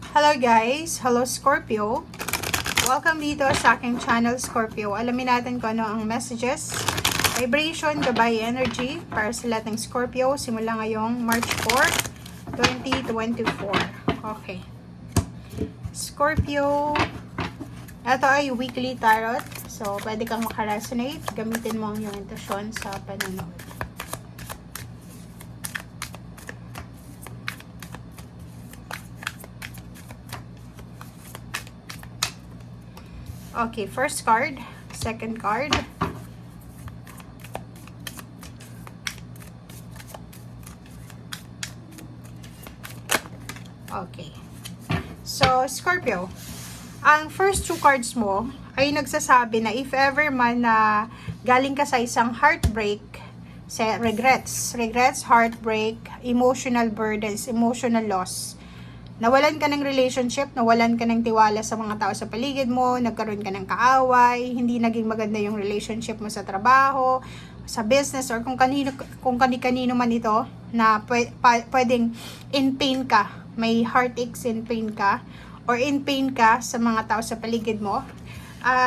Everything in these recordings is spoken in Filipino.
Hello guys! Hello Scorpio! Welcome dito sa aking channel Scorpio. Alamin natin kung ano ang messages, vibration, gabay energy para sa lahat ng Scorpio simula ngayong March 4, 2024. Okay. Scorpio, ito ay weekly tarot. So, pwede kang makaresonate. Gamitin mo ang iyong intuition sa panonood. Okay, first card, second card. Okay. So, Scorpio, ang first two cards mo ay nagsasabi na if ever man na galing ka sa isang heartbreak, sa regrets, heartbreak, emotional burdens, emotional loss, nawalan ka ng relationship, nawalan ka ng tiwala sa mga tao sa paligid mo, nagkaroon ka ng kaaway, hindi naging maganda yung relationship mo sa trabaho, sa business, or kung kanino man ito, na pwedeng in pain ka, may heartaches in pain ka, or in pain ka sa mga tao sa paligid mo.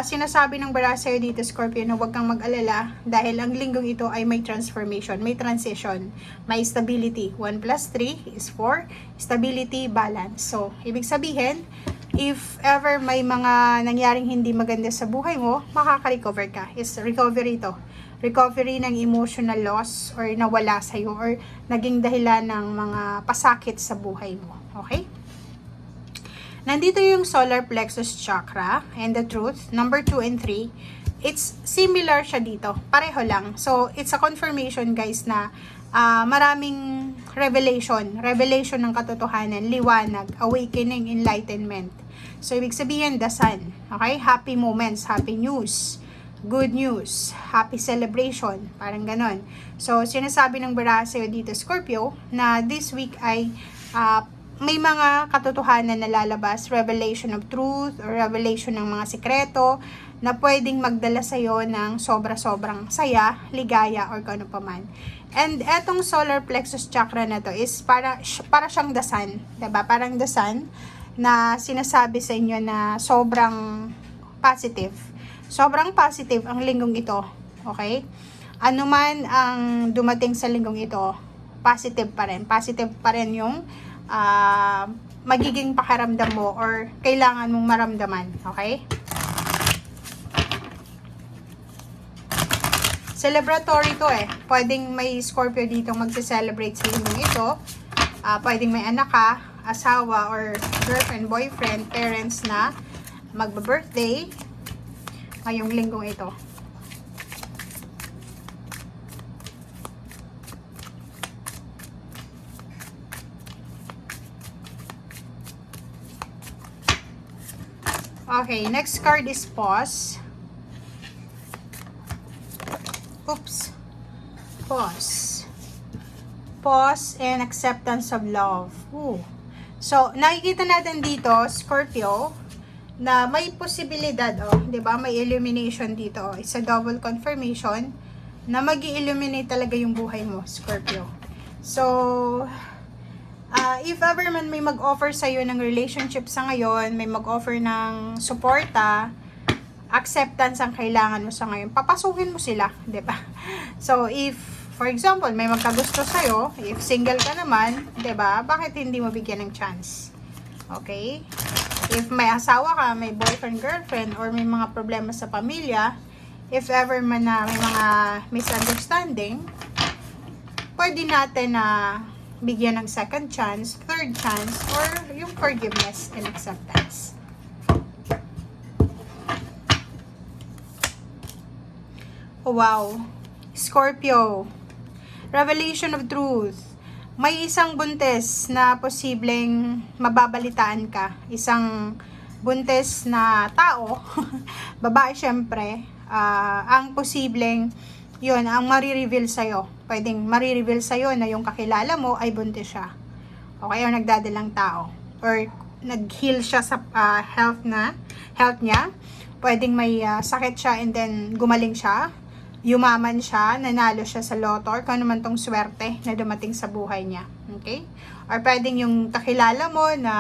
Sinasabi ng bara sa'yo dito, Scorpio, na huwag kang mag-alala dahil ang linggong ito ay may transformation, may transition, may stability. 1 plus 3 is 4, stability, balance. So, ibig sabihin, if ever may mga nangyaring hindi maganda sa buhay mo, makaka-recover ka. Is recovery to. Recovery ng emotional loss or nawala sa'yo or naging dahilan ng mga pasakit sa buhay mo. Okay? Nandito yung solar plexus chakra and the truth, number 2 and 3. It's similar siya dito. Pareho lang. So, it's a confirmation guys na maraming revelation ng katotohanan, liwanag, awakening, enlightenment. So, ibig sabihin, the sun. Okay? Happy moments, happy news, good news, happy celebration. Parang ganon. So, sinasabi ng bara sa'yo dito, Scorpio, na this week ay may mga katotohanan na lalabas, revelation of truth, or revelation ng mga sikreto, na pwedeng magdala sa'yo ng sobra-sobrang saya, ligaya, or kano pa man. And etong solar plexus chakra na to is para siyang the sun, diba? Parang the sun na sinasabi sa inyo na sobrang positive. Sobrang positive ang linggong ito, okay? Ano man ang dumating sa linggong ito, positive pa rin. Positive pa rin yung magiging pakiramdam mo or kailangan mong maramdaman. Okay? Celebratory to eh. Pwedeng may Scorpio dito magse-celebrate sa linggong ito. Pwedeng may anak ka, asawa, or girlfriend, boyfriend, parents na magba-birthday ngayong linggong ito. Okay, next card is pause. Oops. Pause. Pause and acceptance of love. Ooh. So, nakikita natin dito, Scorpio, na may posibilidad, di ba? May illumination dito. It's a double confirmation na magi-illuminate talaga yung buhay mo, Scorpio. So, if ever man may mag-offer sa'yo ng relationship sa ngayon, may mag-offer ng suporta, acceptance ang kailangan mo sa ngayon, papasukin mo sila, di ba? So, if, for example, may magkagusto sa'yo, if single ka naman, di ba, bakit hindi mo bigyan ng chance? Okay? If may asawa ka, may boyfriend, girlfriend, or may mga problema sa pamilya, if ever man na may mga misunderstanding, pwede natin na bigyan ng second chance, third chance, or yung forgiveness and acceptance. Oh, wow. Scorpio. Revelation of truth. May isang buntis na posibleng mababalitaan ka. Isang buntis na tao, babae syempre, ang posibleng yun, ang marireveal sa'yo. Pwedeng marireveal sa'yo na yung kakilala mo ay buntis siya. Okay, o nagdadalang tao. Or nag-heal siya sa health niya. Pwedeng may sakit siya and then gumaling siya. Yumaman siya, nanalo siya sa lotto, or kung ano man tong swerte na dumating sa buhay niya. Okay? Or pwedeng yung kakilala mo na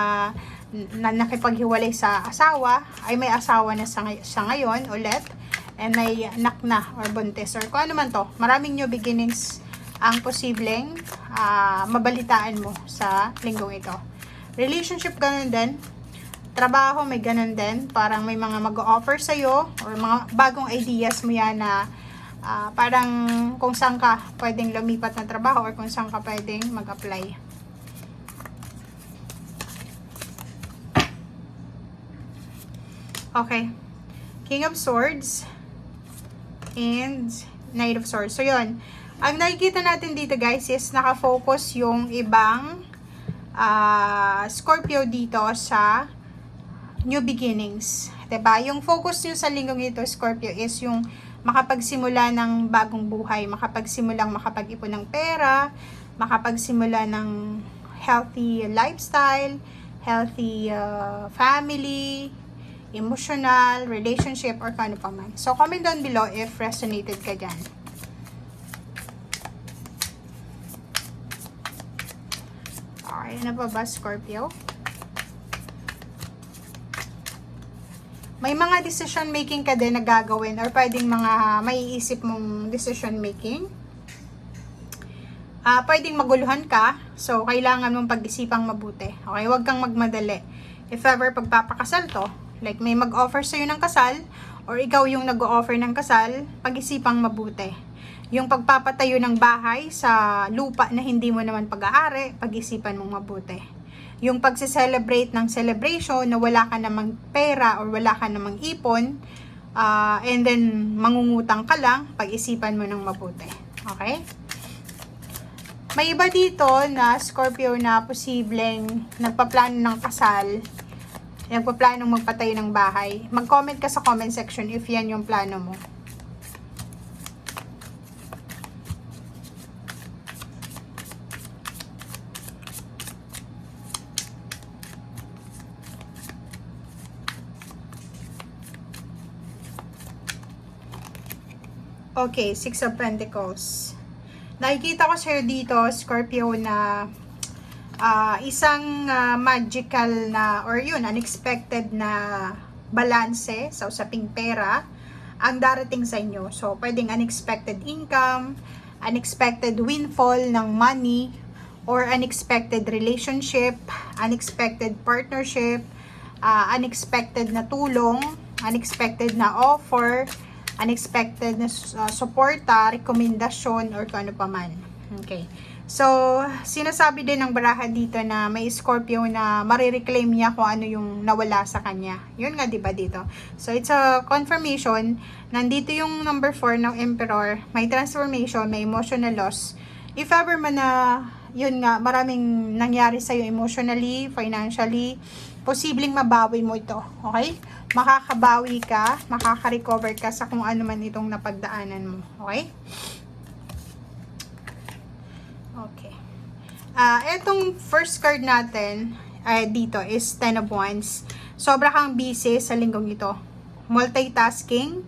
na nakipaghiwalay sa asawa, ay may asawa na sa ngayon ulit, and may anak na or buntis or kung ano man to. Maraming new beginnings ang posibleng mabalitaan mo sa linggong ito. Relationship, ganun din. Trabaho, may ganun din. Parang may mga mag-offer sa'yo or mga bagong ideas mo yan na parang kung saan ka pwedeng lumipat ng trabaho or kung saan ka pwedeng mag-apply. Okay. King of Swords and Knight of Swords. So, yun. Ang nakikita natin dito, guys, is nakafocus yung ibang Scorpio dito sa new beginnings. Diba? Yung focus nyo sa linggong ito, Scorpio, is yung makapagsimula ng bagong buhay, makapagsimulang makapag-ipon ng pera, makapagsimula ng healthy lifestyle, healthy family, emotional, relationship, or kano pa man. So, comment down below if resonated ka dyan. Okay, ano pa ba, Scorpio? May mga decision making ka din na gagawin or pwedeng mga maiisip mong decision making. Pwedeng maguluhan ka, so kailangan mong pag-isipang mabuti. Okay, huwag kang magmadali. If ever pagpapakasal to, like may mag-offer sa'yo ng kasal, or ikaw yung nag-o-offer ng kasal, pag-isipang mabuti. Yung pagpapatayo ng bahay sa lupa na hindi mo naman pag-aari, pag-isipan mong mabuti. Yung pagse-celebrate ng celebration na wala ka namang pera or wala ka namang ipon, and then mangungutang ka lang, pag-isipan mo ng mabuti. Okay? May iba dito na Scorpio na posibleng nagpaplano ng kasal, nagpaplano magpatayo ng bahay. Mag-comment ka sa comment section if yan yung plano mo. Okay, Six of Pentacles. Nakikita ko sa'yo dito, Scorpio, na isang magical na, or yun, unexpected na balanse sa usaping pera ang darating sa inyo. So, pwedeng unexpected income, unexpected windfall ng money, or unexpected relationship, unexpected partnership, unexpected na tulong, unexpected na offer, unexpected na suporta, rekomendasyon, or kung ano pa man. Okay. So, sinasabi din ng baraha dito na may Scorpio na marireclaim niya kung ano yung nawala sa kanya. Yun nga, diba dito? So, it's a confirmation. Nandito yung number 4 ng Emperor. May transformation, may emotional loss. If ever man na, yun nga, maraming nangyari sa'yo emotionally, financially, posibleng mabawi mo ito. Okay? Makakabawi ka, makaka-recover ka sa kung ano man itong napagdaanan mo. Okay? Okay. Etong first card natin dito is Ten of Wands. Sobra kang busy sa linggong ito. Multitasking.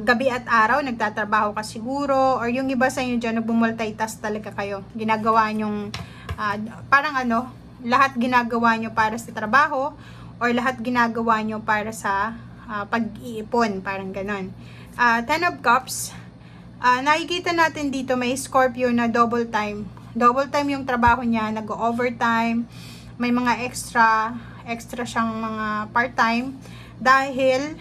Gabi at araw, nagtatrabaho ka siguro. Or yung iba sa inyo dyan, nagmumultitask talaga kayo. Ginagawa nyong, parang lahat ginagawa nyo para sa trabaho. Or lahat ginagawa nyo para sa pag-iipon. Parang ganon. Ten of Cups. Nakikita natin dito may Scorpio na double time. Double time yung trabaho niya, nag-overtime, may mga extra siyang mga part-time dahil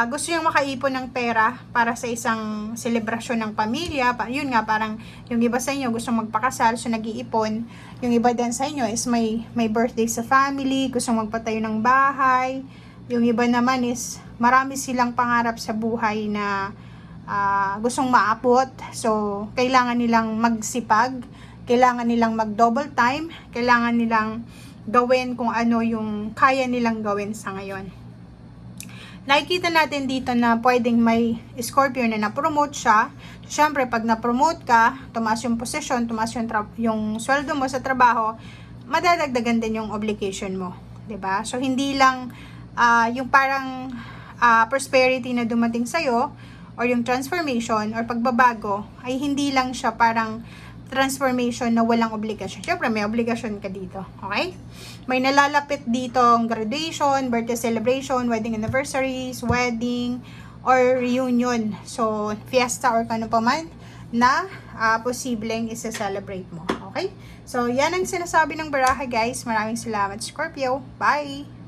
gusto niyang makaipon ng pera para sa isang selebrasyon ng pamilya. Yun nga, parang yung iba sa inyo gusto magpakasal, so nag-iipon. Yung iba din sa inyo is may birthday sa family, gusto magpatayo ng bahay. Yung iba naman is marami silang pangarap sa buhay na gustong maabot. So, kailangan nilang magsipag, kailangan nilang mag-double time, kailangan nilang gawin kung ano yung kaya nilang gawin sa ngayon. Nakikita natin dito na pwedeng may Scorpio na na-promote siya. So, syempre, pag na-promote ka, tumaas yung posisyon, tumaas yung sweldo mo sa trabaho, madadagdagan din yung obligation mo. 'Di ba? So, hindi lang yung parang prosperity na dumating sa'yo, or yung transformation or pagbabago ay hindi lang siya parang transformation na walang obligasyon. Syempre, may obligasyon ka dito. Okay? May nalalapit dito ang graduation, birthday celebration, wedding anniversaries, wedding, or reunion. So, fiesta or kano pa man na posibleng isa-celebrate mo. Okay? So, yan ang sinasabi ng baraha, guys. Maraming salamat, Scorpio. Bye!